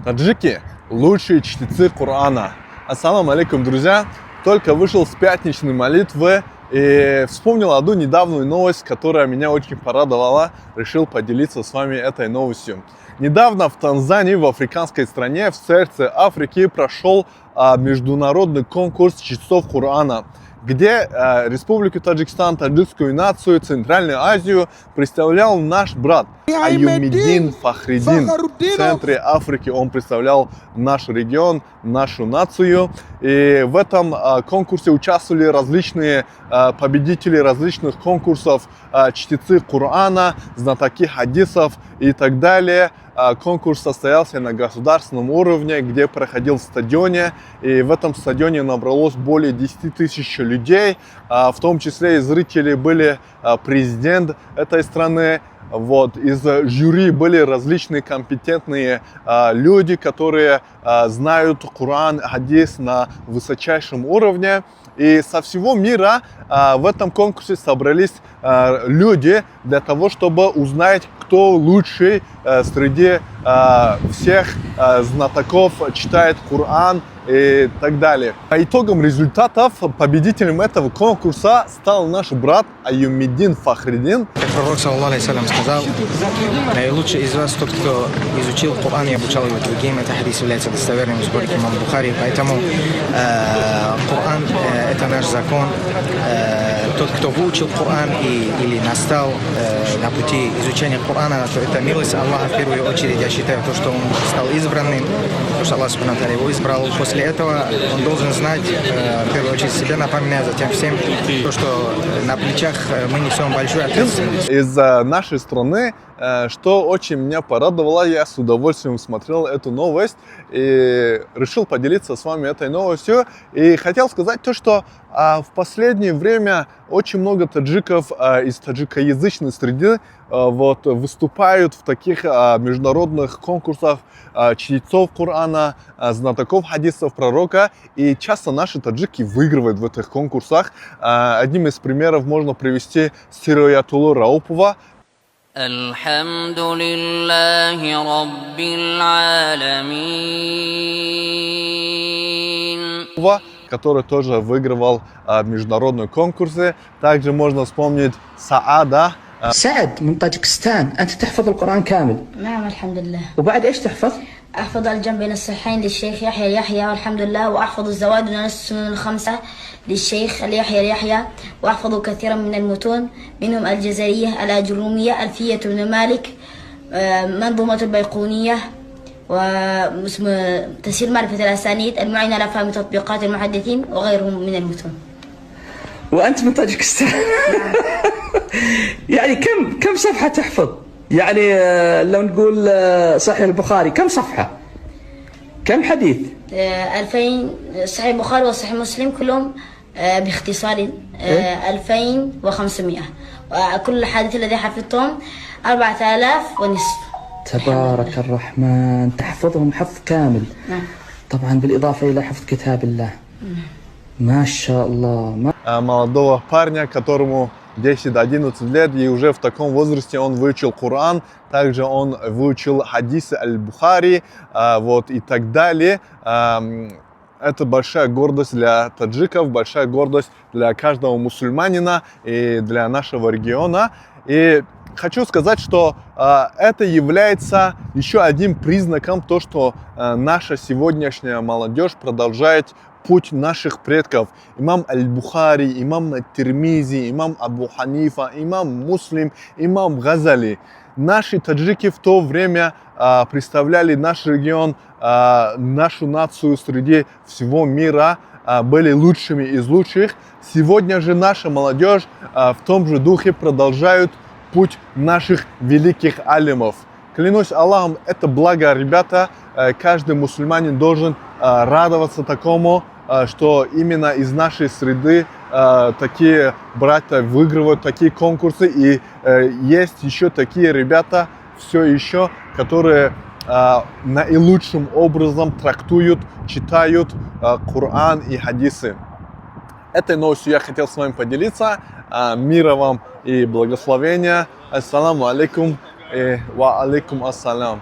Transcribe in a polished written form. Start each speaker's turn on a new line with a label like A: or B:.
A: Таджики – лучшие чтецы Корана. Ассаламу алейкум, друзья! Только вышел с пятничной молитвы и вспомнил одну недавнюю новость, которая меня очень порадовала. Решил поделиться с вами этой новостью. Недавно в Танзании, в африканской стране, в сердце Африки, прошел международный конкурс чтецов Корана, где Республику Таджикистан, таджикскую нацию, Центральную Азию представлял наш брат Айюмиддин Фахриддин. В центре Африки он представлял наш регион, нашу нацию. И в этом конкурсе участвовали различные победители различных конкурсов, чтецы Корана, знатоки хадисов и так далее. Конкурс состоялся на государственном уровне, где проходил в стадионе. И в этом стадионе набралось более 10 тысяч людей. В том числе и зрители были президент этой страны. Из жюри были различные компетентные люди, которые знают Коран, хадис на высочайшем уровне. И со всего мира в этом конкурсе собрались люди для того, чтобы узнать, кто лучший среди всех знатоков читает Коран и так далее. По итогам результатов победителем этого конкурса стал наш брат Айюмиддин Фахриддин.
B: Как пророк, саллаллаху алейхи вассалям, сказал: наилучший из вас тот, кто изучил Коран и обучал его другим. Это хадис является достоверным из сборки имама Бухари. Поэтому Коран – это наш закон. Тот, кто выучил Коран или настал на пути изучения Корана, то это милость Аллаха в первую очередь. Я считаю, то, что он стал избранным, потому что Аллах субхану ва тааля его избрал. После этого он должен знать, в первую очередь, себе напоминать, затем всем, то, что на плечах мы несем большую ответственность.
A: Из нашей страны, что очень меня порадовало, я с удовольствием смотрел эту новость и решил поделиться с вами этой новостью. И хотел сказать то, что в последнее время очень много таджиков из таджикоязычной среды выступают в таких международных конкурсах чтецов Корана, знатоков хадисов пророка. И часто наши таджики выигрывают в этих конкурсах. Одним из примеров можно привести Сироятулу Раупова.
C: Альхамдулиллахи Раббил Аламин,
A: который тоже выигрывал международные конкурсы. Также можно вспомнить Саада.
D: سعد من طاجكستان، أنت تحفظ القرآن كامل؟
E: نعم الحمد لله.
D: وبعد إيش تحفظ؟
E: أحفظ الجمع بين الصحيحين للشيخ يحيى اليحيى والحمد لله، وأحفظ الزوائد من السنن الخمسة للشيخ اليحيى وأحفظ كثيرا من المتون، منهم الجزرية، الأجرومية، ألفية بن مالك، منظومة البيقونية، وتسهيل معرفة الأسانيد، المعينة على فهم تطبيقات المحدثين، وغيرهم من المتون.
D: وأنت من طاجكستان. يعني كم صفحة تحفظ؟ يعني لو نقول صحيح البخاري كم صفحة؟ كم حديث؟
E: 2000 صحيح البخاري وصحيح مسلم كلهم باختصار 2500. وكل الحديث الذي حفظتهم 4000 ونصف.
D: تبارك الرحمن، تحفظهم حفظ كامل.
E: نعم.
D: طبعا بالإضافة إلى حفظ كتاب الله. ما شاء الله.
A: Молодого парня, которому 10-11 лет, и уже в таком возрасте он выучил Коран, также он выучил хадисы Аль-Бухари, и так далее. Это большая гордость для таджиков, большая гордость для каждого мусульманина и для нашего региона. И хочу сказать, что это является еще одним признаком того, что наша сегодняшняя молодежь продолжает путь наших предков. Имам Аль-Бухари, имам Тирмизи, имам Абу Ханифа, имам Муслим, имам Газали. Наши таджики в то время представляли наш регион, нашу нацию среди всего мира, были лучшими из лучших. Сегодня же наша молодежь в том же духе продолжают путь наших великих алимов. Клянусь Аллахом, это благо, ребята. Каждый мусульманин должен радоваться такому, что именно из нашей среды такие братья выигрывают такие конкурсы. И есть еще такие ребята, все еще, которые наилучшим образом трактуют, читают Коран и хадисы. Этой новостью я хотел с вами поделиться. Мира вам и благословения. Ассаламу алейкум. Ва алейкум ассалям.